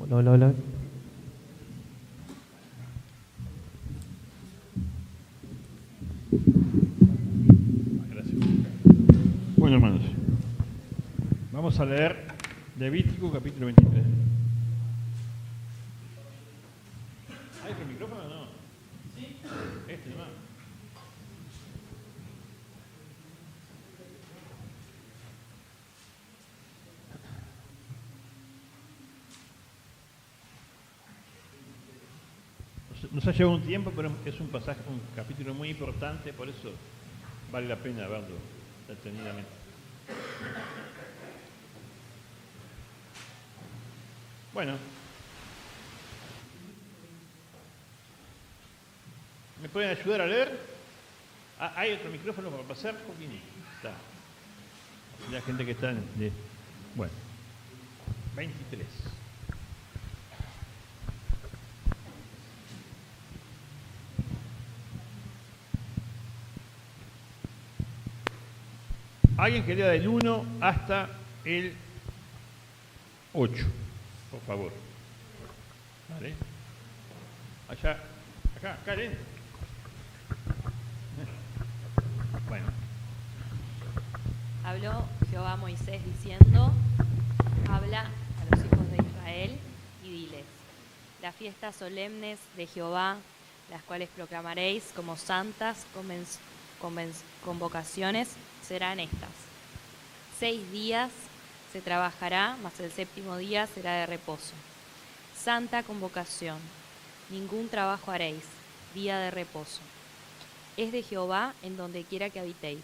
Hola, hola, hola. Gracias. Bueno, hermanos, vamos a leer Levítico capítulo 23. ¿Hay otro micrófono o no? Sí. Este nomás. Nos ha llevado un tiempo, pero es un pasaje, un capítulo muy importante, por eso vale la pena verlo detenidamente. Bueno, ¿me pueden ayudar a leer? ¿Hay otro micrófono para pasar? Joaquín? Está. La gente que está bueno, 23. Alguien que lea del 1 hasta el 8, por favor. ¿Vale? Allá, acá leen. Bueno. Habló Jehová a Moisés diciendo: habla a los hijos de Israel y diles: las fiestas solemnes de Jehová, las cuales proclamaréis como santas convocaciones, serán estas. 6 días se trabajará, mas el 7º día será de reposo. Santa convocación, ningún trabajo haréis, día de reposo. Es de Jehová en donde quiera que habitéis.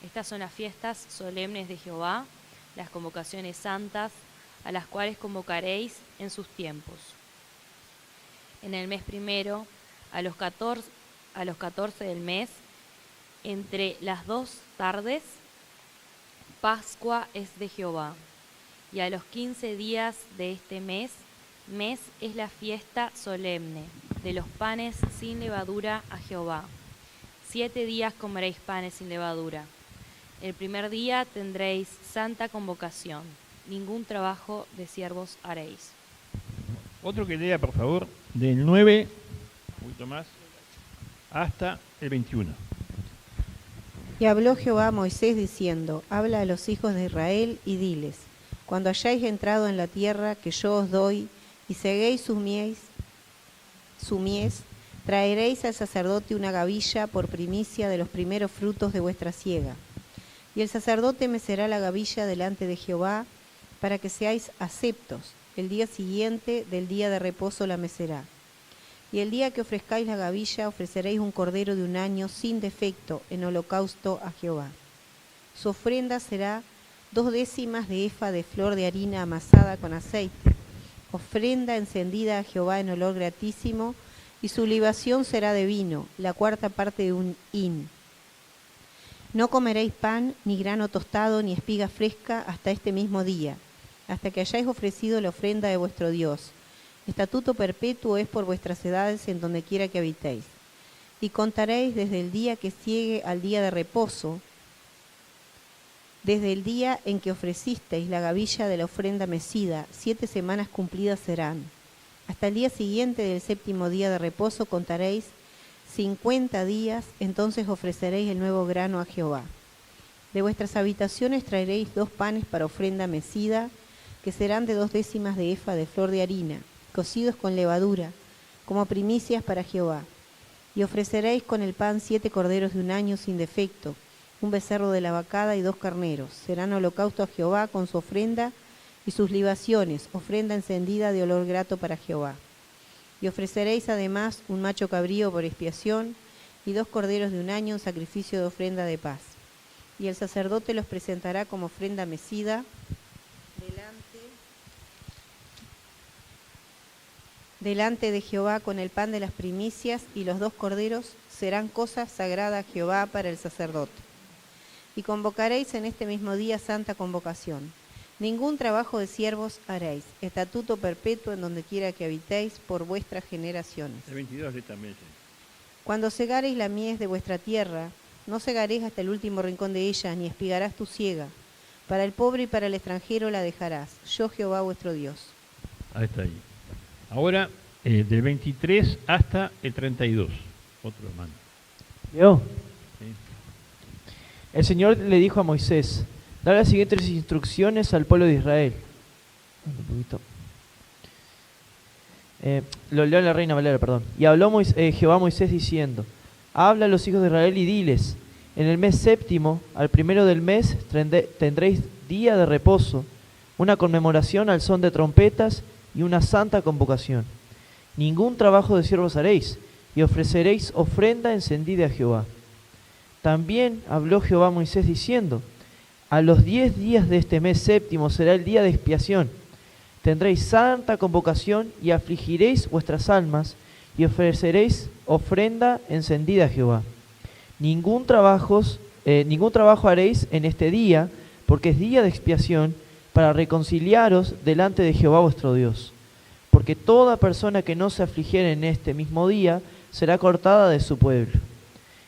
Estas son las fiestas solemnes de Jehová, las convocaciones santas, a las cuales convocaréis en sus tiempos. En el mes primero, a los 14 del mes, entre las 2 tardes, Pascua es de Jehová. Y a los 15 días de este mes es la fiesta solemne de los panes sin levadura a Jehová. 7 días comeréis panes sin levadura. El primer día tendréis santa convocación. Ningún trabajo de siervos haréis. Otro que lea, por favor, del 9, un poquito más, hasta el 21. Y habló Jehová a Moisés diciendo: habla a los hijos de Israel y diles: cuando hayáis entrado en la tierra que yo os doy y seguéis su mies, traeréis al sacerdote una gavilla por primicia de los primeros frutos de vuestra siega. Y el sacerdote mecerá la gavilla delante de Jehová, para que seáis aceptos. El día siguiente del día de reposo la mecerá. Y el día que ofrezcáis la gavilla, ofreceréis un cordero de 1 año sin defecto en holocausto a Jehová. Su ofrenda será 2/10 de efa de flor de harina amasada con aceite, ofrenda encendida a Jehová en olor gratísimo, y su libación será de vino, la 4ª parte de 1 hin. No comeréis pan, ni grano tostado, ni espiga fresca hasta este mismo día, hasta que hayáis ofrecido la ofrenda de vuestro Dios. Estatuto perpetuo es por vuestras edades en donde quiera que habitéis. Y contaréis desde el día que siegue al día de reposo, desde el día en que ofrecisteis la gavilla de la ofrenda mecida, 7 semanas cumplidas serán. Hasta el día siguiente del 7º día de reposo contaréis 50 días, entonces ofreceréis el nuevo grano a Jehová. De vuestras habitaciones traeréis 2 panes para ofrenda mecida, que serán de 2/10 de efa de flor de harina, cocidos con levadura, como primicias para Jehová. Y ofreceréis con el pan 7 corderos de 1 año sin defecto, un becerro de la vacada y 2 carneros. Serán holocausto a Jehová con su ofrenda y sus libaciones, ofrenda encendida de olor grato para Jehová. Y ofreceréis además un macho cabrío por expiación y 2 corderos de 1 año en sacrificio de ofrenda de paz. Y el sacerdote los presentará como ofrenda mecida delante de Jehová con el pan de las primicias, y los 2 corderos serán cosa sagrada a Jehová para el sacerdote. Y convocaréis en este mismo día santa convocación. Ningún trabajo de siervos haréis, estatuto perpetuo en donde quiera que habitéis por vuestras generaciones. El 22 también. Cuando segareis la mies de vuestra tierra, no segaréis hasta el último rincón de ella, ni espigarás tu siega. Para el pobre y para el extranjero la dejarás. Yo, Jehová vuestro Dios. Ahí está ahí. Ahora, del 23 hasta el 32. Otro hermano. ¿Vio? ¿Sí? El Señor le dijo a Moisés: da las siguientes instrucciones al pueblo de Israel. Un poquito. Lo leo en la Reina Valera, perdón. Y habló Jehová a Moisés diciendo: habla a los hijos de Israel y diles: en el mes séptimo, al primero del mes, tendréis día de reposo, una conmemoración al son de trompetas y una santa convocación. Ningún trabajo de siervos haréis, y ofreceréis ofrenda encendida a Jehová. También habló Jehová a Moisés diciendo: a los 10 días de este mes séptimo será el día de expiación. Tendréis santa convocación y afligiréis vuestras almas y ofreceréis ofrenda encendida a Jehová. Ningún trabajo haréis en este día, porque es día de expiación, para reconciliaros delante de Jehová vuestro Dios. Porque toda persona que no se afligiere en este mismo día será cortada de su pueblo.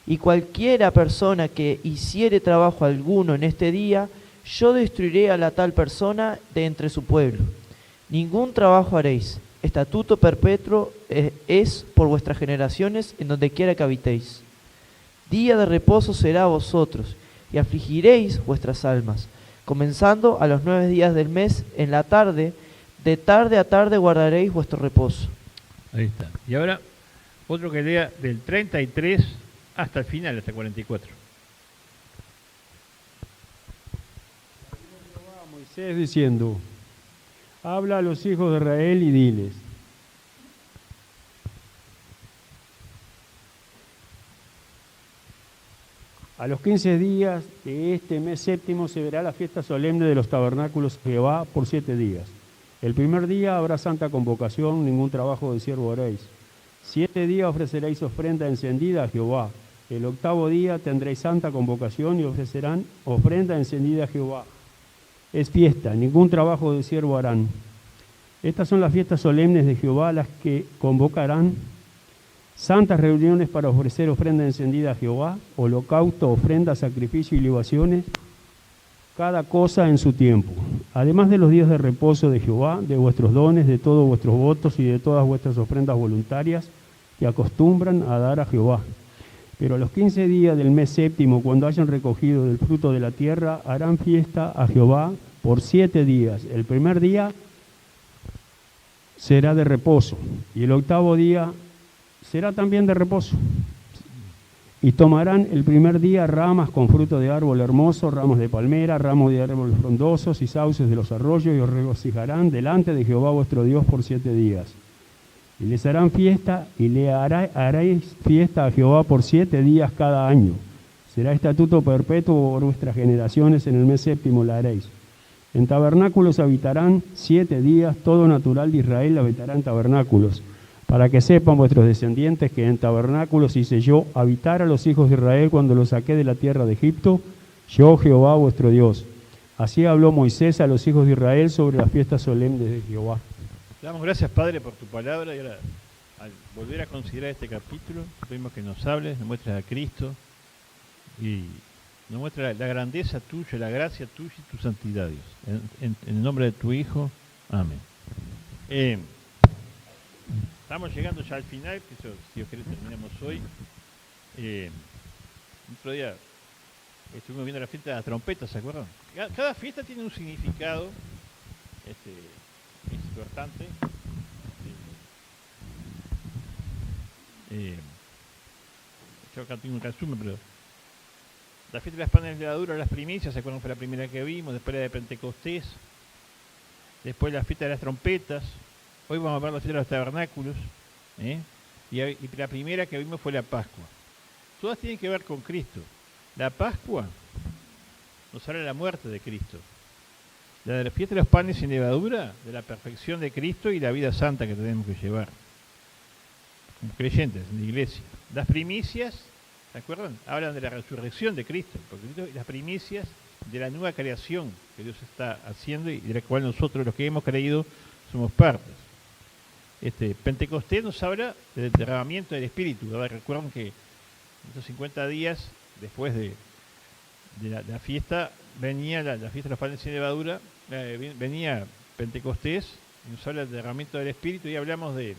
Y cualquiera persona que hiciere trabajo alguno en este día, yo destruiré a la tal persona de entre su pueblo. Ningún trabajo haréis. Estatuto perpetuo es por vuestras generaciones en donde quiera que habitéis. Día de reposo será a vosotros, y afligiréis vuestras almas, comenzando a los 9 días del mes en la tarde, de tarde a tarde guardaréis vuestro reposo. Ahí está. Y ahora, otro que lea del 33 hasta el final, hasta 44. Moisés diciendo: habla a los hijos de Israel y diles: a los 15 días de este mes séptimo se verá la fiesta solemne de los tabernáculos de Jehová por 7 días. El primer día habrá santa convocación, ningún trabajo de siervo haréis. 7 días ofreceréis ofrenda encendida a Jehová. El octavo día tendréis santa convocación y ofrecerán ofrenda encendida a Jehová. Es fiesta, ningún trabajo de siervo harán. Estas son las fiestas solemnes de Jehová, las que convocarán santas reuniones para ofrecer ofrenda encendida a Jehová, holocausto, ofrenda, sacrificio y libaciones, cada cosa en su tiempo. Además de los días de reposo de Jehová, de vuestros dones, de todos vuestros votos y de todas vuestras ofrendas voluntarias que acostumbran a dar a Jehová. Pero a los 15 días del mes séptimo, cuando hayan recogido del fruto de la tierra, harán fiesta a Jehová por 7 días. El primer día será de reposo y el octavo día será también de reposo. Y tomarán el primer día ramas con fruto de árbol hermoso, ramos de palmera, ramos de árboles frondosos y sauces de los arroyos, y os regocijarán delante de Jehová vuestro Dios por 7 días. Y les harán fiesta, y le haréis fiesta a Jehová por 7 días cada año. Será estatuto perpetuo por vuestras generaciones, en el mes séptimo la haréis. En tabernáculos habitarán 7 días, todo natural de Israel habitará en tabernáculos, para que sepan vuestros descendientes que en tabernáculos hice yo habitar a los hijos de Israel cuando los saqué de la tierra de Egipto, yo Jehová vuestro Dios. Así habló Moisés a los hijos de Israel sobre las fiestas solemnes de Jehová. Te damos gracias, Padre, por tu palabra, y ahora, al volver a considerar este capítulo, pedimos que nos hables, nos muestres a Cristo y nos muestres la grandeza tuya, la gracia tuya y tu santidad, Dios. En el nombre de tu Hijo, amén. Estamos llegando ya al final, que eso, si Dios quiere, terminamos hoy. Otro día estuvimos viendo la fiesta de las trompetas, ¿se acuerdan? Cada fiesta tiene un significado importante. Yo acá tengo un resumen, pero la fiesta de las panes de levadura, las primicias, ¿se acuerdan? Fue la primera que vimos. Después la de Pentecostés, después la fiesta de las trompetas. Hoy vamos a ver la fiesta de los tabernáculos, y la primera que vimos fue la Pascua. Todas tienen que ver con Cristo. La Pascua nos habla de la muerte de Cristo. La de la fiesta de los panes sin levadura, de la perfección de Cristo y la vida santa que tenemos que llevar como creyentes en la iglesia. Las primicias, ¿se acuerdan? Hablan de la resurrección de Cristo, porque las primicias de la nueva creación que Dios está haciendo y de la cual nosotros, los que hemos creído, somos partes. Pentecostés nos habla del derramamiento del Espíritu. ¿Verdad? Recuerdan que estos 50 días después de la fiesta venía la fiesta de los panes sin levadura, venía Pentecostés, nos habla del derramamiento del Espíritu y hablamos de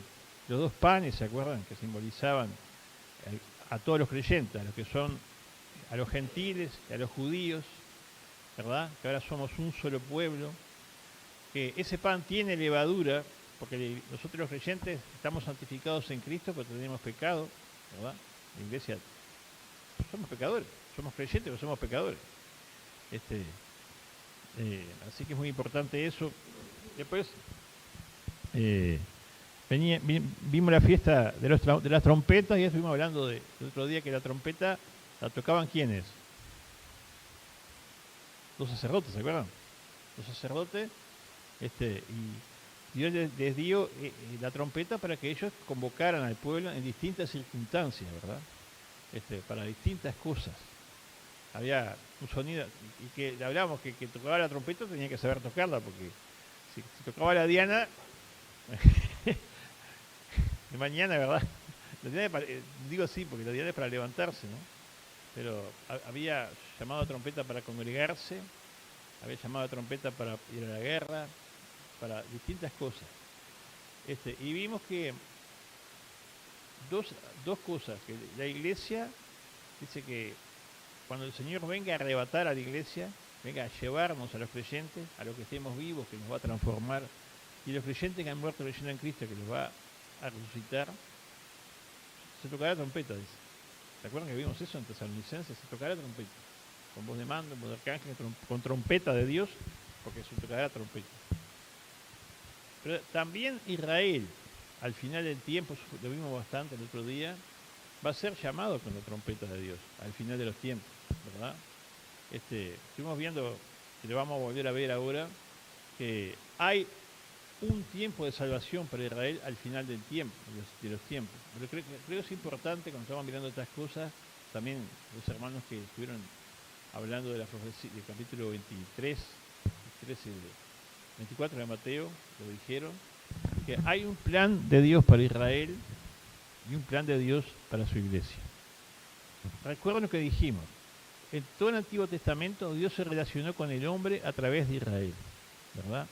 los 2 panes, ¿se acuerdan? Que simbolizaban a todos los creyentes, a los que son, a los gentiles y a los judíos, ¿verdad? Que ahora somos un solo pueblo, que ese pan tiene levadura, porque nosotros los creyentes estamos santificados en Cristo, pero tenemos pecado, ¿verdad? La iglesia, somos pecadores, somos creyentes, pero somos pecadores. Así que es muy importante eso. Después vimos la fiesta de las trompetas y ya estuvimos hablando el otro día que la trompeta la tocaban ¿quiénes? Los sacerdotes, ¿se acuerdan? Los sacerdotes, y Dios les dio la trompeta para que ellos convocaran al pueblo en distintas circunstancias, ¿verdad? Para distintas cosas. Había un sonido, y que hablábamos que tocaba la trompeta tenía que saber tocarla, porque si tocaba la diana, de mañana, ¿verdad? La diana digo así, porque la diana es para levantarse, ¿no? Pero había llamado a trompeta para congregarse, había llamado a trompeta para ir a la guerra, para distintas cosas. Y vimos que dos cosas, que la iglesia dice que cuando el Señor venga a arrebatar a la iglesia, venga a llevarnos a los creyentes, a los que estemos vivos, que nos va a transformar, y los creyentes que han muerto creyendo en Cristo, que los va a resucitar, se tocará trompeta, dice. ¿Se acuerdan que vimos eso en Tesalonicenses? Se tocará trompeta, con voz de mando, voz de arcángel, con trompeta de Dios, porque se tocará trompeta. Pero también Israel, al final del tiempo, lo vimos bastante el otro día, va a ser llamado con la trompeta de Dios, al final de los tiempos, ¿verdad? Estuvimos viendo, que lo vamos a volver a ver ahora, que hay un tiempo de salvación para Israel al final del tiempo, de los tiempos. Pero creo que es importante, cuando estamos mirando estas cosas, también los hermanos que estuvieron hablando de la profecía, del capítulo 23, 13, 24 de Mateo, lo dijeron, que hay un plan de Dios para Israel y un plan de Dios para su iglesia. Recuerden lo que dijimos. En todo el Antiguo Testamento Dios se relacionó con el hombre a través de Israel, ¿verdad?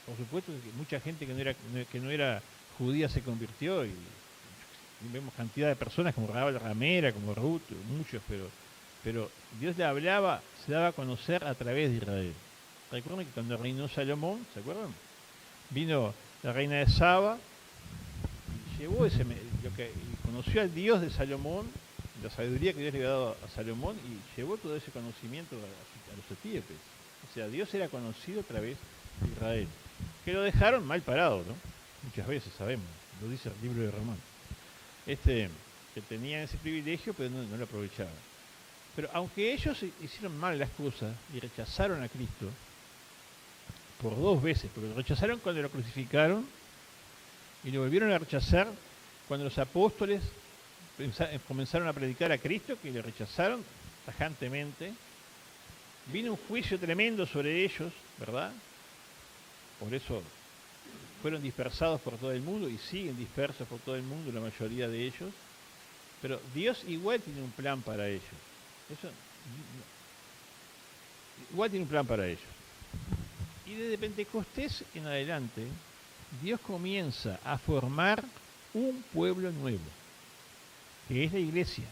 Por supuesto que mucha gente que no era judía se convirtió y vemos cantidad de personas como Rahab la ramera, como Ruth, muchos, pero Dios le hablaba, se daba a conocer a través de Israel. Recuerden que cuando reinó Salomón, ¿se acuerdan? Vino la reina de Saba y llevó y conoció al Dios de Salomón, la sabiduría que Dios le había dado a Salomón, y llevó todo ese conocimiento a los etíopes. O sea, Dios era conocido a través de Israel, que lo dejaron mal parado, ¿no? Muchas veces sabemos, lo dice el libro de Román, que tenían ese privilegio, pero no lo aprovechaban. Pero aunque ellos hicieron mal las cosas y rechazaron a Cristo por 2 veces, porque lo rechazaron cuando lo crucificaron y lo volvieron a rechazar cuando los apóstoles comenzaron a predicar a Cristo, que lo rechazaron tajantemente. Vino un juicio tremendo sobre ellos, ¿verdad? Por eso fueron dispersados por todo el mundo y siguen dispersos por todo el mundo la mayoría de ellos. Pero Dios igual tiene un plan para ellos. Igual tiene un plan para ellos. Y desde Pentecostés en adelante, Dios comienza a formar un pueblo nuevo, que es la iglesia,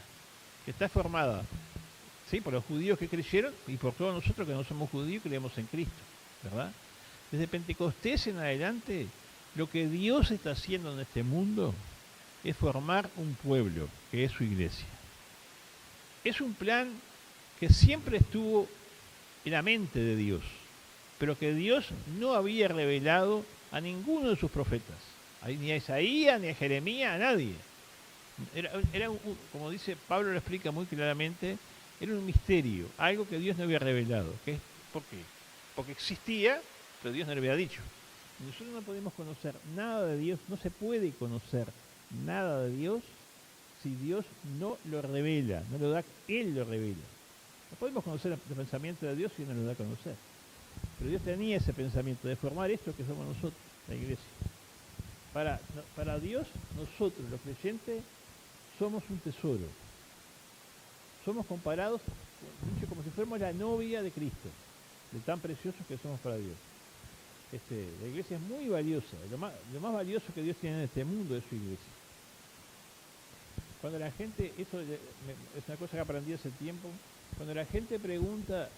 que está formada, ¿sí?, por los judíos que creyeron y por todos nosotros que no somos judíos y creemos en Cristo, ¿verdad? Desde Pentecostés en adelante, lo que Dios está haciendo en este mundo es formar un pueblo, que es su iglesia. Es un plan que siempre estuvo en la mente de Dios, pero que Dios no había revelado a ninguno de sus profetas, ni a Isaías, ni a Jeremías, a nadie. Era como dice Pablo, lo explica muy claramente, era un misterio, algo que Dios no había revelado. ¿Por qué? Porque existía, pero Dios no le había dicho. Nosotros no podemos conocer nada de Dios, no se puede conocer nada de Dios si Dios no lo revela, no lo da, Él lo revela. No podemos conocer el pensamiento de Dios si no lo da a conocer. Pero Dios tenía ese pensamiento de formar esto que somos nosotros, la iglesia. Para Dios, nosotros, los creyentes, somos un tesoro. Somos comparados, dicho, como si fuéramos la novia de Cristo, de tan preciosos que somos para Dios. La iglesia es muy valiosa. Lo más valioso que Dios tiene en este mundo es su iglesia. Cuando la gente, es una cosa que aprendí hace tiempo, cuando la gente pregunta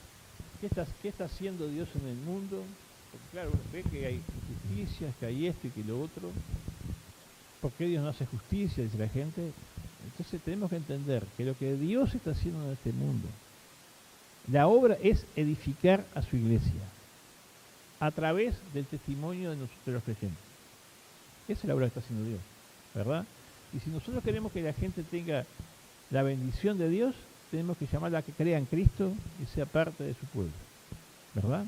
qué está haciendo Dios en el mundo, porque claro, uno ve que hay injusticias, que hay esto y que lo otro, ¿por qué Dios no hace justicia?, dice la gente. Entonces tenemos que entender que lo que Dios está haciendo en este mundo, la obra es edificar a su iglesia a través del testimonio de nosotros los creyentes. Esa es la obra que está haciendo Dios, ¿verdad? Y si nosotros queremos que la gente tenga la bendición de Dios, tenemos que llamarla a que crea en Cristo y sea parte de su pueblo, ¿verdad?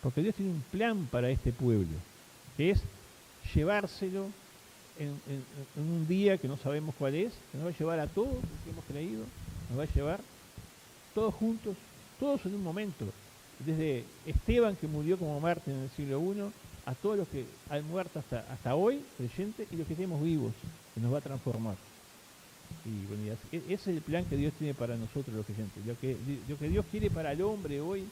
Porque Dios tiene un plan para este pueblo, que es llevárselo en un día que no sabemos cuál es, que nos va a llevar a todos los que hemos creído, nos va a llevar todos juntos, todos en un momento, desde Esteban, que murió como mártir en el siglo I, a todos los que han muerto hasta hoy, creyentes, y los que estemos vivos, que nos va a transformar. Y bueno, ese es el plan que Dios tiene para nosotros los creyentes. Lo que Dios quiere para el hombre hoy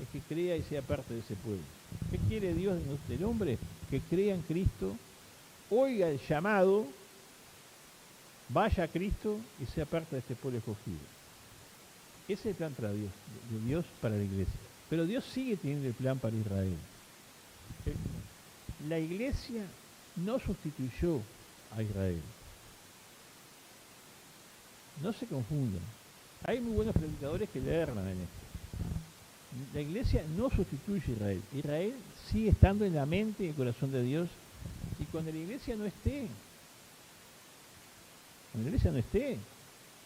es que crea y sea parte de ese pueblo. ¿Qué quiere Dios del hombre? Que crea en Cristo, oiga el llamado, vaya a Cristo y sea parte de este pueblo escogido. Ese es el plan para Dios, de Dios para la iglesia. Pero Dios sigue teniendo el plan para Israel. La iglesia no sustituyó a Israel. No se confundan. Hay muy buenos predicadores que le erran en esto. La iglesia no sustituye a Israel. Israel sigue estando en la mente y el corazón de Dios. Y cuando la iglesia no esté,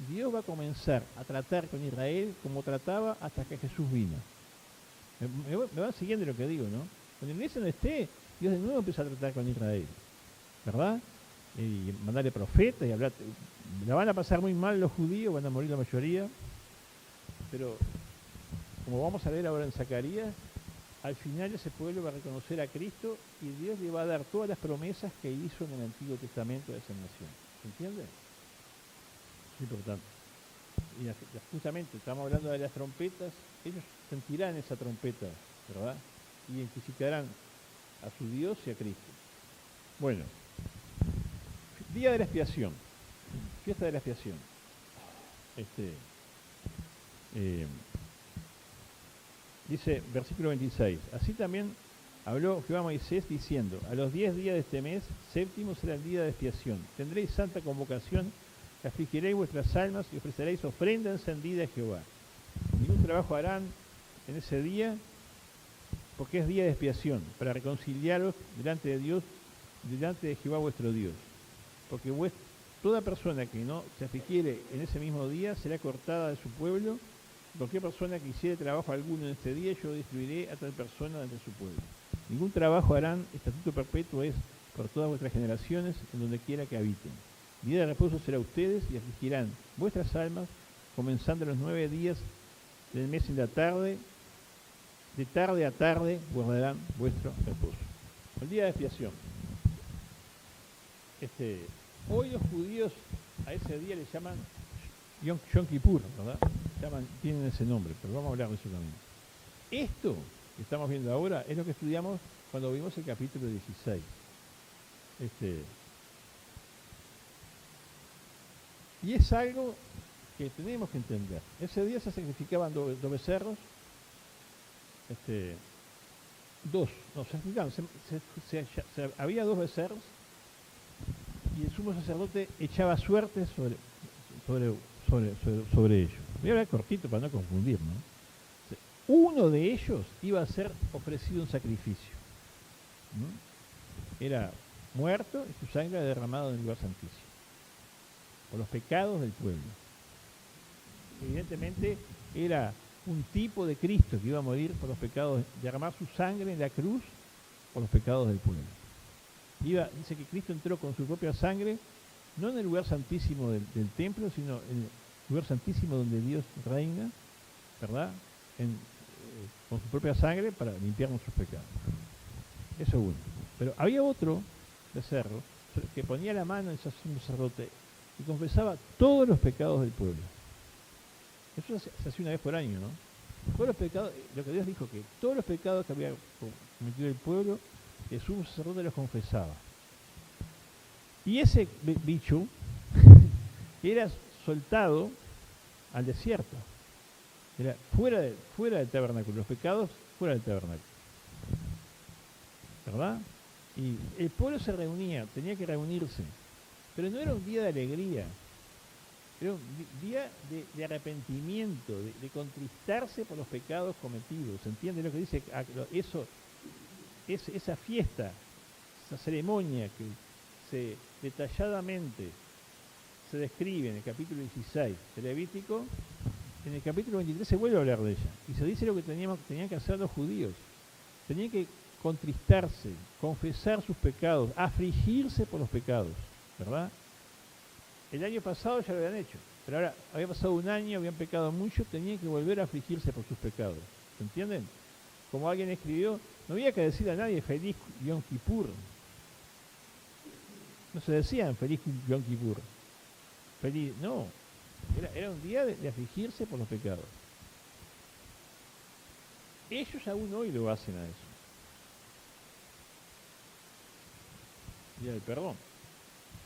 Dios va a comenzar a tratar con Israel como trataba hasta que Jesús vino. Me van siguiendo lo que digo, ¿no? Cuando la iglesia no esté, Dios de nuevo empieza a tratar con Israel, ¿verdad? Y mandarle profetas y hablar. La van a pasar muy mal los judíos, van a morir la mayoría, pero como vamos a ver ahora en Zacarías, al final ese pueblo va a reconocer a Cristo y Dios le va a dar todas las promesas que hizo en el Antiguo Testamento de esa nación. ¿Se entiende? Es importante. Y justamente estamos hablando de las trompetas, ellos sentirán esa trompeta, ¿verdad? Identificarán a su Dios y a Cristo. Bueno, día de la expiación, fiesta de la expiación. Dice, versículo 26, así también habló Jehová a Moisés diciendo, a los 10 días de este mes, séptimo será el día de expiación. Tendréis santa convocación, afligiréis vuestras almas y ofreceréis ofrenda encendida a Jehová. Ningún trabajo harán en ese día, porque es día de expiación, para reconciliaros delante de Dios, delante de Jehová vuestro Dios. Porque toda persona que no se afligiere en ese mismo día será cortada de su pueblo. Cualquier persona que hiciere trabajo alguno en este día, yo destruiré a tal persona de entre su pueblo. Ningún trabajo harán, estatuto perpetuo es por todas vuestras generaciones, en donde quiera que habiten. Día de reposo será ustedes y afligirán vuestras almas, comenzando los 9 días del mes en la tarde, de tarde a tarde guardarán vuestro reposo. El día de expiación. Hoy los judíos a ese día le llaman Yom Kippur, ¿verdad? Tienen ese nombre, pero vamos a hablar de eso también. Esto que estamos viendo ahora es lo que estudiamos cuando vimos el capítulo 16. Y es algo que tenemos que entender. Ese día se sacrificaban dos becerros, había 2 becerros y el sumo sacerdote echaba suerte sobre ellos. Voy a hablar cortito para no confundir, ¿no? Uno de ellos iba a ser ofrecido en sacrificio, ¿no? Era muerto y su sangre derramada en el lugar santísimo por los pecados del pueblo. Evidentemente era un tipo de Cristo que iba a morir por los pecados, derramar su sangre en la cruz por los pecados del pueblo. Dice que Cristo entró con su propia sangre, no en el lugar santísimo del templo, sino en el lugar santísimo donde Dios reina, ¿verdad? Con su propia sangre para limpiar nuestros pecados. Eso uno. Pero había otro becerro que ponía la mano en ese sacerdote y confesaba todos los pecados del pueblo. Eso se hacía una vez por año, ¿no? Todos los pecados, lo que Dios dijo, que todos los pecados que había cometido el pueblo el sumo sacerdote los confesaba. Y ese bicho era soltado al desierto. Era fuera del tabernáculo, los pecados fuera del tabernáculo. ¿Verdad? Y el pueblo se reunía, tenía que reunirse. Pero no era un día de alegría, era un día de arrepentimiento, de contristarse por los pecados cometidos. ¿Se entiende lo que dice? Eso, esa fiesta, esa ceremonia que detalladamente se describe en el capítulo 16 de Levítico, en el capítulo 23 se vuelve a hablar de ella. Y se dice lo que tenían que hacer los judíos. Tenían que contristarse, confesar sus pecados, afligirse por los pecados, ¿verdad? El año pasado ya lo habían hecho, pero ahora había pasado un año, habían pecado mucho, tenían que volver a afligirse por sus pecados. ¿Se entienden? Como alguien escribió, no había que decir a nadie feliz Yom Kippur. No se decían feliz Yom Kippur. Feliz, no. Era un día de afligirse por los pecados. Ellos aún hoy lo hacen a eso. Día del perdón.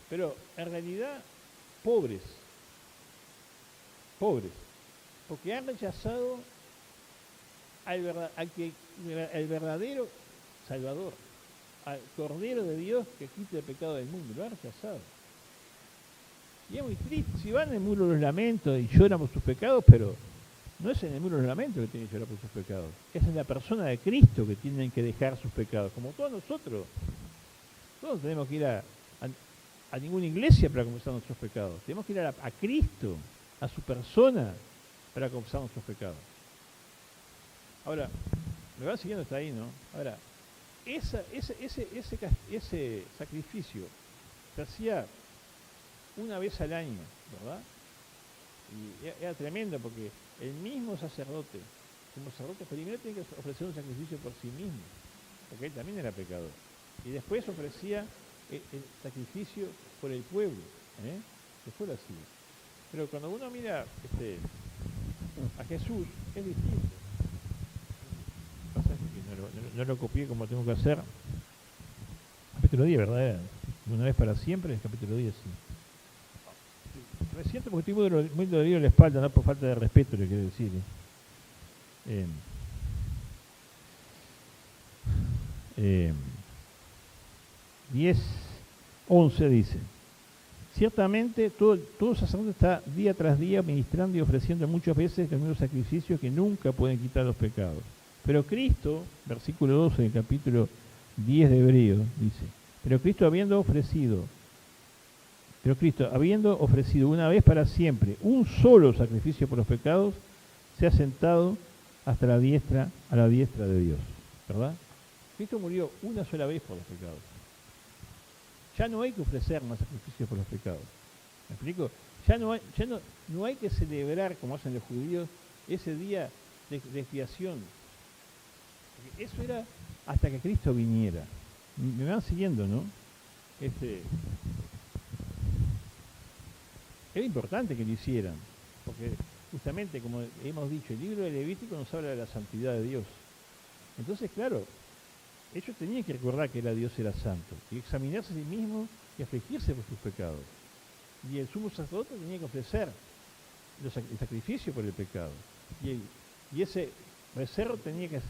Pero en realidad, pobres, porque han rechazado al verdadero Salvador, al Cordero de Dios que quita el pecado del mundo, lo han rechazado. Y es muy triste, si van en el muro de los lamentos y lloran por sus pecados, pero no es en el muro de los lamentos que tienen que llorar por sus pecados, es en la persona de Cristo que tienen que dejar sus pecados, como todos nosotros. Todos tenemos que ir a ninguna iglesia para confesar nuestros pecados. Tenemos que ir a Cristo, a su persona, para confesar nuestros pecados. Ahora, me van siguiendo hasta ahí, ¿no? Ahora, ese sacrificio se hacía una vez al año, ¿verdad? Y era tremendo porque el mismo sacerdote, como sacerdote primero tiene que ofrecer un sacrificio por sí mismo, porque él también era pecador. Y después ofrecía el sacrificio por el pueblo, que fuera así. Pero cuando uno mira a Jesús, es distinto. Pasa que no lo copié como tengo que hacer. Capítulo 10, ¿verdad? Una vez para siempre, el capítulo 10, sí. Reciente porque estoy muy dolorido en la espalda, no por falta de respeto, le quiero decir. 10:11 dice: ciertamente todo sacerdote está día tras día ministrando y ofreciendo muchas veces los mismos sacrificios que nunca pueden quitar los pecados. Pero Cristo, versículo 12 del capítulo 10 de Hebreos, dice: pero Cristo habiendo ofrecido una vez para siempre un solo sacrificio por los pecados, se ha sentado a la diestra de Dios, ¿verdad? Cristo murió una sola vez por los pecados. Ya no hay que ofrecer más sacrificios por los pecados. ¿Me explico? Ya no hay que celebrar, como hacen los judíos, ese día de expiación. Porque eso era hasta que Cristo viniera. Me van siguiendo, ¿no? Era importante que lo hicieran, porque justamente, como hemos dicho, el libro de Levítico nos habla de la santidad de Dios. Entonces, claro, ellos tenían que recordar que Dios era santo, y examinarse a sí mismos y afligirse por sus pecados. Y el sumo sacerdote tenía que ofrecer el sacrificio por el pecado. Y ese becerro tenía que...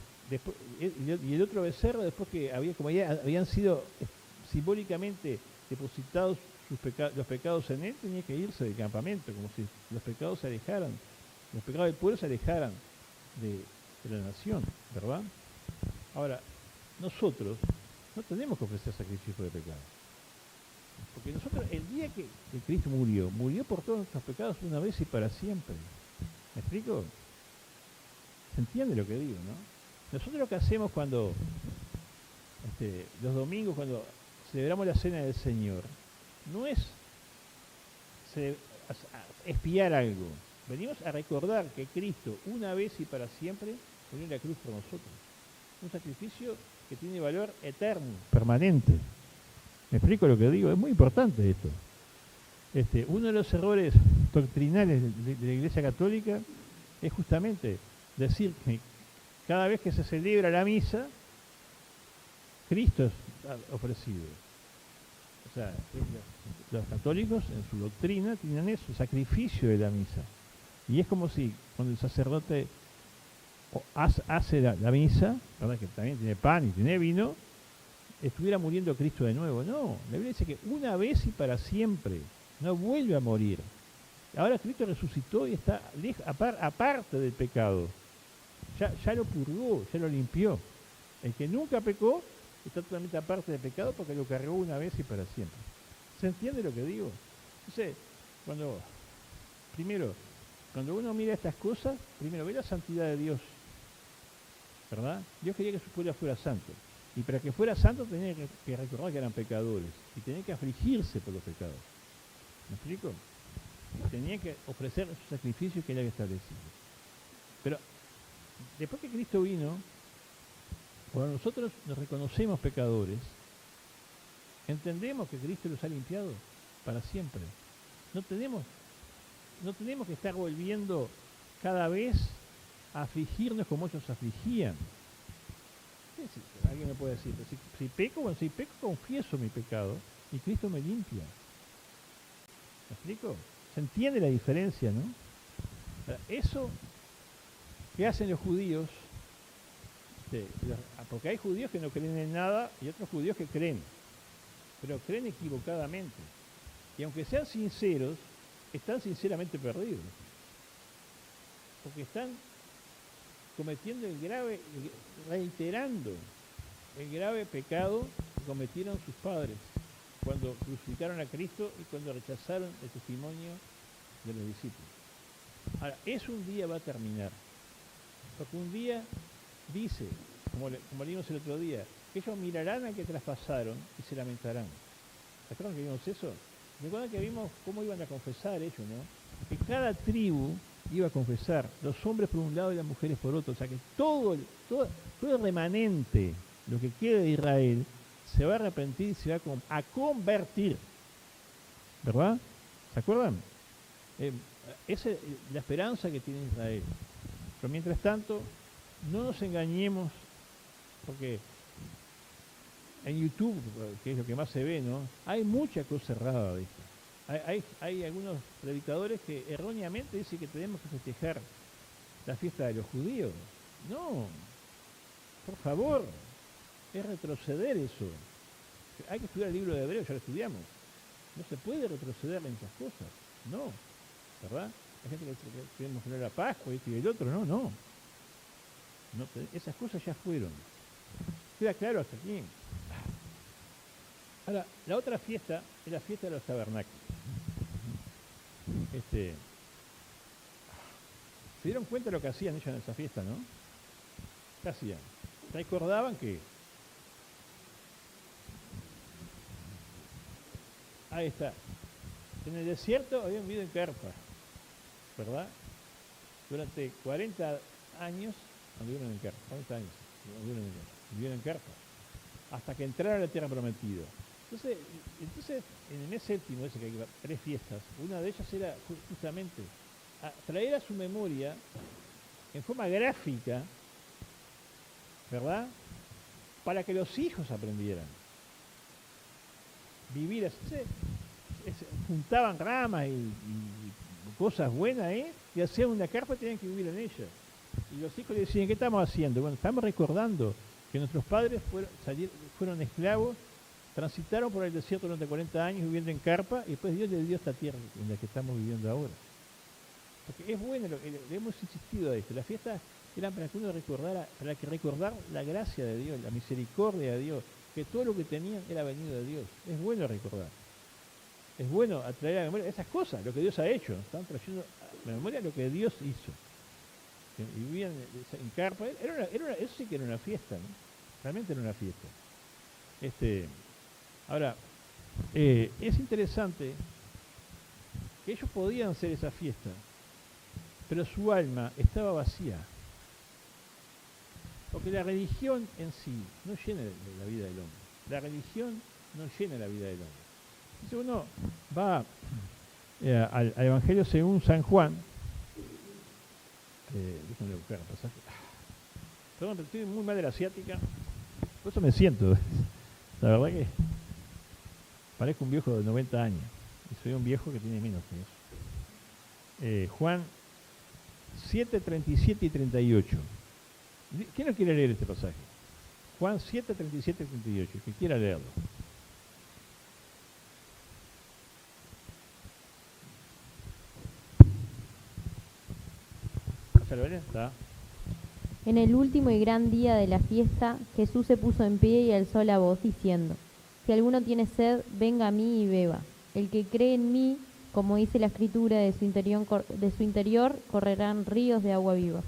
y el otro becerro, después que habían sido simbólicamente depositados los pecados en él, tenía que irse del campamento, como si los pecados se alejaran, los pecados del pueblo se alejaran de la nación, ¿verdad? Ahora, nosotros no tenemos que ofrecer sacrificio por el pecado. Porque nosotros, el día que Cristo murió por todos nuestros pecados una vez y para siempre. ¿Me explico? ¿Se entiende lo que digo, no? Nosotros lo que hacemos cuando, los domingos, cuando celebramos la cena del Señor, no es espiar algo. Venimos a recordar que Cristo, una vez y para siempre, murió en la cruz por nosotros. Un sacrificio que tiene valor eterno, permanente. ¿Me explico lo que digo? Es muy importante esto. Uno de los errores doctrinales de la Iglesia Católica es justamente decir que cada vez que se celebra la misa, Cristo es ofrecido. O sea, los católicos en su doctrina tienen eso, el sacrificio de la misa. Y es como si cuando el sacerdote hace la misa, ¿verdad? Que también tiene pan y tiene vino, estuviera muriendo Cristo de nuevo. No, la Biblia dice que una vez y para siempre, no vuelve a morir. Ahora Cristo resucitó y está aparte del pecado. Ya lo purgó, ya lo limpió. El que nunca pecó está totalmente aparte del pecado porque lo cargó una vez y para siempre. ¿Se entiende lo que digo? Entonces, cuando uno mira estas cosas, primero ve la santidad de Dios, ¿verdad? Dios quería que su pueblo fuera santo. Y para que fuera santo tenía que recordar que eran pecadores y tenía que afligirse por los pecados. ¿Me explico? Tenía que ofrecer su sacrificio que él había establecido. Pero después que Cristo vino, cuando nosotros nos reconocemos pecadores, entendemos que Cristo los ha limpiado para siempre. No tenemos que estar volviendo cada vez a afligirnos como ellos afligían. Alguien me puede decir, si peco, confieso mi pecado y Cristo me limpia. ¿Me explico? ¿Se entiende la diferencia, no? Eso que hacen los judíos, porque hay judíos que no creen en nada y otros judíos que creen, pero creen equivocadamente. Y aunque sean sinceros, están sinceramente perdidos. Porque están cometiendo reiterando el grave pecado que cometieron sus padres cuando crucificaron a Cristo y cuando rechazaron el testimonio de los discípulos. Ahora, eso un día va a terminar. Porque un día dice, como leímos el otro día, que ellos mirarán al que traspasaron y se lamentarán. ¿Se acuerdan que vimos eso? Recuerdan que vimos cómo iban a confesar ellos, ¿no? Que cada tribu iba a confesar, los hombres por un lado y las mujeres por otro. O sea que todo el remanente, lo que quede de Israel, se va a arrepentir y se va a convertir. ¿Verdad? ¿Se acuerdan? Esa es la esperanza que tiene Israel. Pero mientras tanto, no nos engañemos, porque en YouTube, que es lo que más se ve, ¿no? Hay mucha cosa errada de esto. Hay algunos predicadores que erróneamente dicen que tenemos que festejar la fiesta de los judíos. No, por favor, es retroceder eso. Hay que estudiar el libro de Hebreos, ya lo estudiamos. No se puede retroceder en esas cosas, no, ¿verdad? Hay gente que queremos poner la Pascua y el otro, no, esas cosas ya fueron. ¿Queda claro hasta aquí? Ahora, la otra fiesta es la fiesta de los tabernáculos. ¿Se dieron cuenta de lo que hacían ellos en esa fiesta, no? ¿Qué hacían? Recordaban que... Ahí está. En el desierto habían vivido en carpa, ¿verdad? Durante 40 años vivieron en carpa. 40 años vivieron en carpa. Hasta que entraron a la tierra prometida. Entonces, en el mes séptimo, ese que hay 3 fiestas, una de ellas era justamente traer a su memoria, en forma gráfica, ¿verdad? Para que los hijos aprendieran. Vivir así. Juntaban ramas y cosas buenas, y hacían una carpa y tenían que vivir en ella. Y los hijos le decían, ¿qué estamos haciendo? Bueno, estamos recordando que nuestros padres fueron esclavos, transitaron por el desierto durante 40 años viviendo en carpa, y después Dios les dio esta tierra en la que estamos viviendo ahora. Porque es bueno, le hemos insistido a esto, las fiestas eran para que uno recordar la gracia de Dios, la misericordia de Dios, que todo lo que tenían era venido de Dios. Es bueno recordar. Es bueno atraer a la memoria esas cosas, lo que Dios ha hecho. Están trayendo a la memoria lo que Dios hizo. Y vivían en carpa. Eso sí que era una fiesta, ¿no? Realmente era una fiesta. Ahora, es interesante que ellos podían hacer esa fiesta, pero su alma estaba vacía. Porque la religión en sí no llena la vida del hombre. La religión no llena la vida del hombre. Si uno va al Evangelio según San Juan, déjenme buscar el pasaje. Perdón, pero estoy muy mal de la asiática. Por eso me siento. La verdad que parezco un viejo de 90 años. Y soy un viejo que tiene menos que eso. Juan 7, 37 y 38. ¿Quién no quiere leer este pasaje? Juan 7, 37 y 38. Que quiera leerlo. ¿Ya lo ven? Está. En el último y gran día de la fiesta, Jesús se puso en pie y alzó la voz diciendo: Si alguno tiene sed, venga a mí y beba. El que cree en mí, como dice la Escritura, de su interior correrán ríos de agua viva.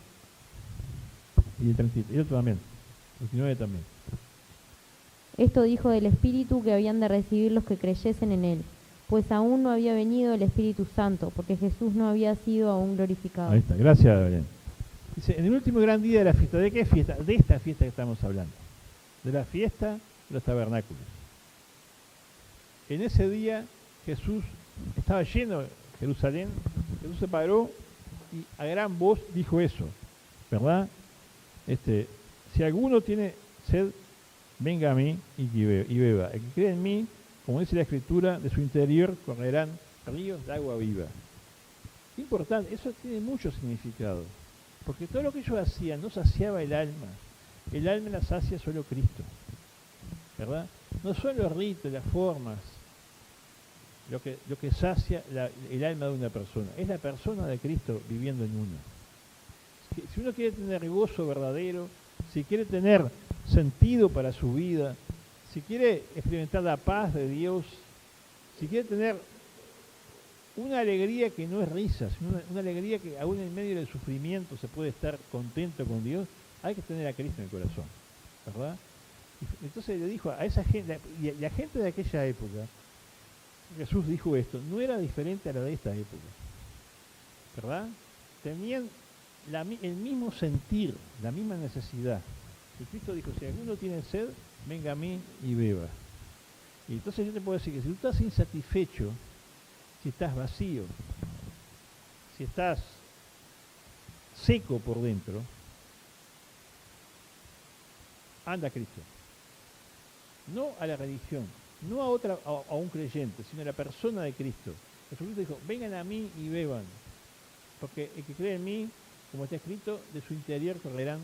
Y el otro también. El 29 también. Esto dijo del Espíritu que habían de recibir los que creyesen en él, pues aún no había venido el Espíritu Santo, porque Jesús no había sido aún glorificado. Ahí está, gracias, Belén. Dice, en el último gran día de la fiesta, ¿de qué fiesta? De esta fiesta que estamos hablando. De la fiesta de los tabernáculos. En ese día Jesús estaba lleno Jerusalén, Jesús se paró y a gran voz dijo eso, ¿verdad? Si alguno tiene sed, venga a mí y beba. El que cree en mí, como dice la Escritura, de su interior correrán ríos de agua viva. Importante, eso tiene mucho significado, porque todo lo que ellos hacían no saciaba el alma la sacia solo Cristo, ¿verdad? No son los ritos, las formas, lo que sacia el alma de una persona, es la persona de Cristo viviendo en uno. Si uno quiere tener gozo verdadero, si quiere tener sentido para su vida, si quiere experimentar la paz de Dios, si quiere tener una alegría que no es risa, sino una alegría que aún en medio del sufrimiento se puede estar contento con Dios, hay que tener a Cristo en el corazón, ¿verdad? Y entonces le dijo a esa gente, y la gente de aquella época, Jesús dijo esto, no era diferente a la de esta época, ¿verdad? Tenían el mismo sentir, la misma necesidad. Y Cristo dijo, si alguno tiene sed, venga a mí y beba. Y entonces yo te puedo decir que si tú estás insatisfecho, si estás vacío, si estás seco por dentro, anda a Cristo. No a la religión, no a un creyente, sino a la persona de Cristo. Jesucristo dijo, vengan a mí y beban, porque el que cree en mí, como está escrito, de su interior correrán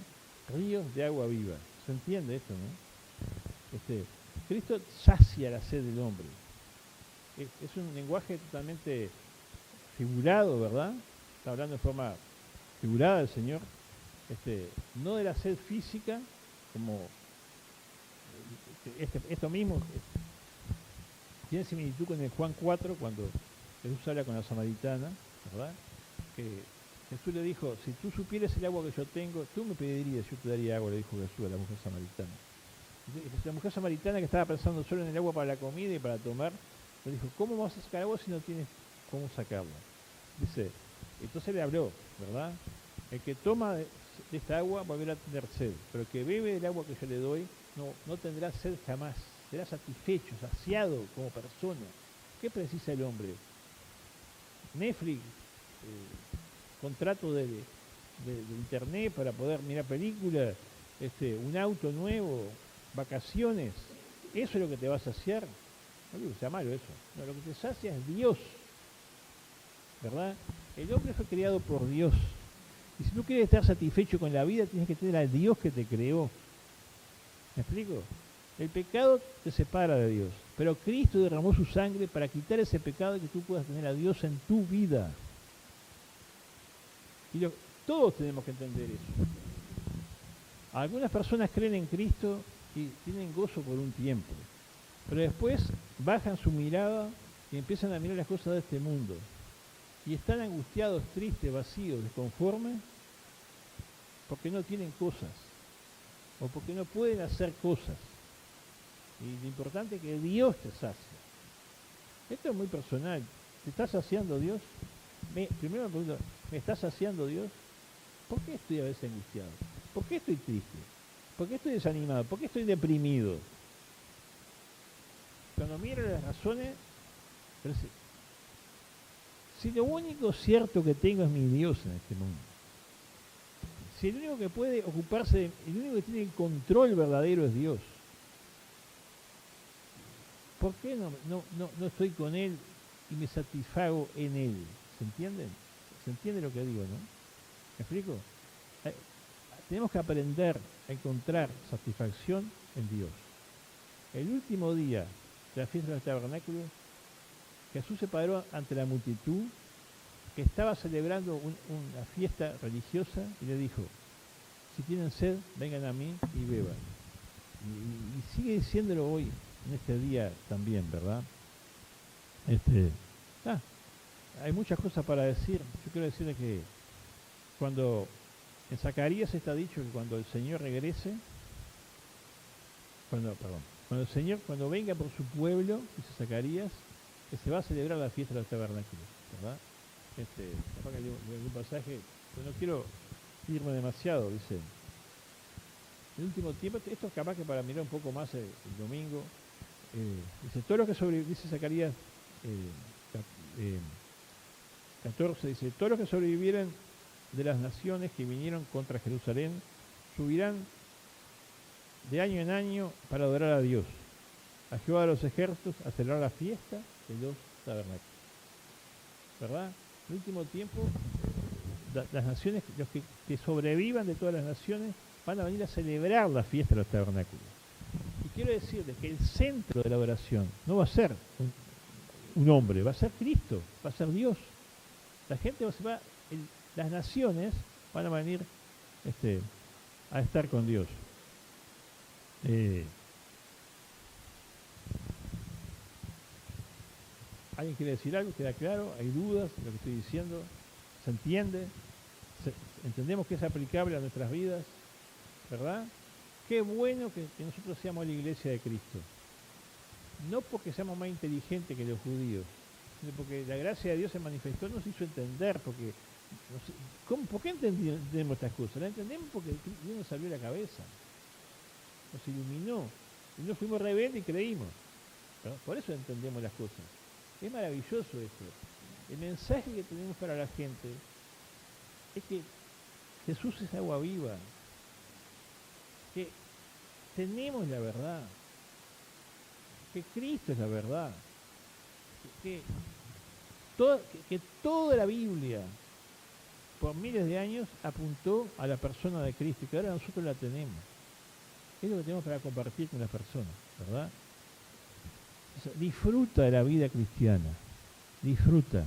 ríos de agua viva. ¿Se entiende esto, no? Cristo sacia la sed del hombre. Es un lenguaje totalmente figurado, ¿verdad? Está hablando de forma figurada el Señor. No de la sed física, como esto mismo tiene similitud con el Juan 4, cuando Jesús habla con la samaritana, ¿verdad? Que Jesús le dijo, si tú supieras el agua que yo tengo, tú me pedirías, yo te daría agua, le dijo Jesús a la mujer samaritana. Entonces, la mujer samaritana, que estaba pensando solo en el agua para la comida y para tomar, le dijo, ¿cómo vas a sacar agua si no tienes cómo sacarla? Dice, entonces le habló, ¿verdad? El que toma de esta agua volverá a tener sed, pero el que bebe del agua que yo le doy no tendrá sed jamás, será satisfecho, saciado como persona. ¿Qué precisa el hombre? Netflix, contrato de internet para poder mirar películas, un auto nuevo, vacaciones, ¿eso es lo que te va a saciar? No digo que sea malo eso, no, lo que te sacia es Dios, ¿verdad? El hombre fue creado por Dios, y si tú quieres estar satisfecho con la vida, tienes que tener a Dios que te creó. ¿Me explico? El pecado te separa de Dios, pero Cristo derramó su sangre para quitar ese pecado y que tú puedas tener a Dios en tu vida. Y todos tenemos que entender eso. Algunas personas creen en Cristo y tienen gozo por un tiempo, pero después bajan su mirada y empiezan a mirar las cosas de este mundo. Y están angustiados, tristes, vacíos, desconformes, porque no tienen cosas, o porque no pueden hacer cosas. Y lo importante es que Dios te sacia. Esto es muy personal. ¿Te está saciando Dios? Primero me pregunto, ¿me está saciando Dios? ¿Por qué estoy a veces angustiado? ¿Por qué estoy triste? ¿Por qué estoy desanimado? ¿Por qué estoy deprimido? Cuando miro las razones, si lo único cierto que tengo es mi Dios en este mundo, si el único que puede ocuparse, el único que tiene el control verdadero es Dios, ¿por qué no estoy con Él y me satisfago en Él? ¿Se entienden? ¿Se entiende lo que digo, no? ¿Me explico? Eh, Tenemos que aprender a encontrar satisfacción en Dios. El último día de la fiesta del tabernáculo, Jesús se paró ante la multitud que estaba celebrando una fiesta religiosa y le dijo: si tienen sed, vengan a mí y beban. Y sigue diciéndolo hoy, en este día también, ¿verdad? Hay muchas cosas para decir. Yo quiero decirles que cuando en Zacarías está dicho que cuando el Señor regrese, cuando venga por su pueblo, dice Zacarías, que se va a celebrar la fiesta de los tabernáculos, ¿verdad? Capaz que leo un pasaje, pero no quiero irme demasiado, dice. En el último tiempo, esto es capaz que para mirar un poco más el domingo, dice, todo lo que dice Zacarías 14, dice, todos los que sobrevivieren de las naciones que vinieron contra Jerusalén subirán de año en año para adorar a Dios, a Jehová de los ejércitos, a celebrar la fiesta de los tabernáculos. ¿Verdad? En el último tiempo, las naciones, los que sobrevivan de todas las naciones, van a venir a celebrar la fiesta de los tabernáculos. Y quiero decirles que el centro de la adoración no va a ser un hombre, va a ser Cristo, va a ser Dios. La gente las naciones van a venir a estar con Dios. ¿Alguien quiere decir algo? ¿Queda claro? ¿Hay dudas de lo que estoy diciendo? ¿Se entiende? ¿Entendemos que es aplicable a nuestras vidas? ¿Verdad? Qué bueno que nosotros seamos la iglesia de Cristo. No porque seamos más inteligentes que los judíos, sino porque la gracia de Dios se manifestó, nos hizo entender, porque ¿por qué entendemos estas cosas? Las entendemos porque Dios nos abrió la cabeza, nos iluminó, y no fuimos rebeldes y creímos. ¿No? Por eso entendemos las cosas. Es maravilloso esto. El mensaje que tenemos para la gente es que Jesús es agua viva, que tenemos la verdad, que Cristo es la verdad, que toda la Biblia por miles de años apuntó a la persona de Cristo y que ahora nosotros la tenemos. Es lo que tenemos para compartir con las personas, ¿verdad? O sea, disfruta de la vida cristiana, disfruta.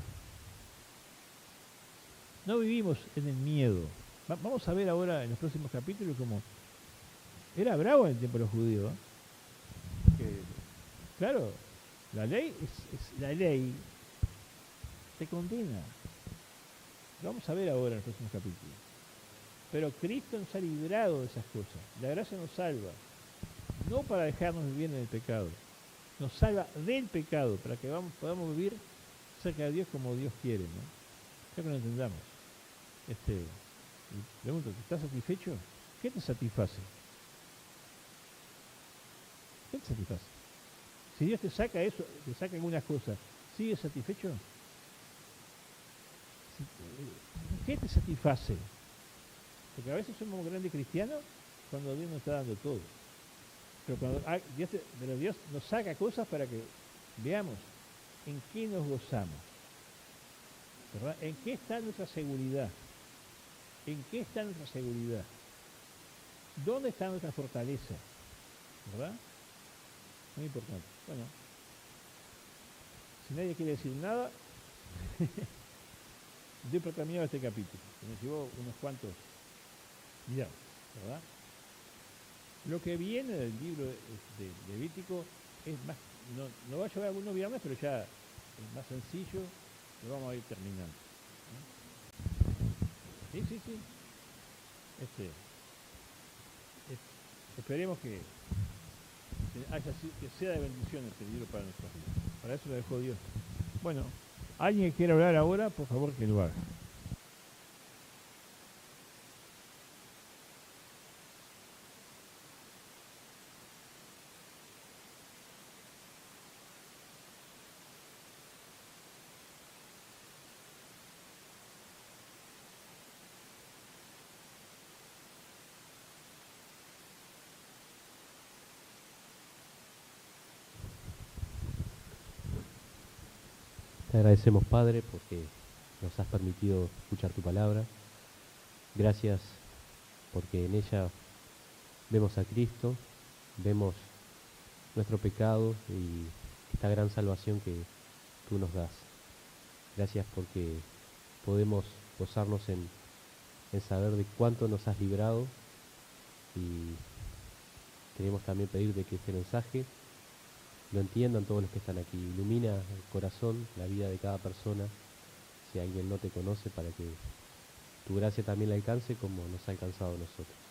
No vivimos en el miedo. Vamos a ver ahora en los próximos capítulos cómo era bravo en el tiempo de los judíos. Que, claro, la ley la ley te condena. Lo vamos a ver ahora en los próximos capítulos. Pero Cristo nos ha librado de esas cosas. La gracia nos salva, no para dejarnos vivir en el pecado. Nos salva del pecado, para que podamos vivir cerca de Dios como Dios quiere, ¿no? Ya que lo entendamos. Pregunto, ¿estás satisfecho? ¿Qué te satisface? ¿Qué te satisface? Si Dios te saca eso, te saca algunas cosas, ¿sigues satisfecho? ¿Qué te satisface? Porque a veces somos grandes cristianos cuando Dios nos está dando todo. Pero cuando Dios nos saca cosas para que veamos en qué nos gozamos, ¿verdad? ¿En qué está nuestra seguridad? ¿En qué está nuestra seguridad? ¿Dónde está nuestra fortaleza? ¿Verdad? Muy importante. Bueno, si nadie quiere decir nada, doy por terminado este capítulo, que nos llevó unos cuantos días, ¿verdad? Lo que viene del libro de Levítico es más, no va a llevar algunos viernes, pero ya es más sencillo, lo vamos a ir terminando. Sí. Esperemos que sea de bendición este libro para nosotros. Para eso lo dejó Dios. Bueno, alguien que quiera hablar ahora, por favor que lo haga. Te agradecemos, Padre, porque nos has permitido escuchar tu palabra. Gracias porque en ella vemos a Cristo, vemos nuestro pecado y esta gran salvación que tú nos das. Gracias porque podemos gozarnos en saber de cuánto nos has librado, y queremos también pedirte que este mensaje lo entiendan todos los que están aquí. Ilumina el corazón, la vida de cada persona, si alguien no te conoce, para que tu gracia también le alcance como nos ha alcanzado a nosotros.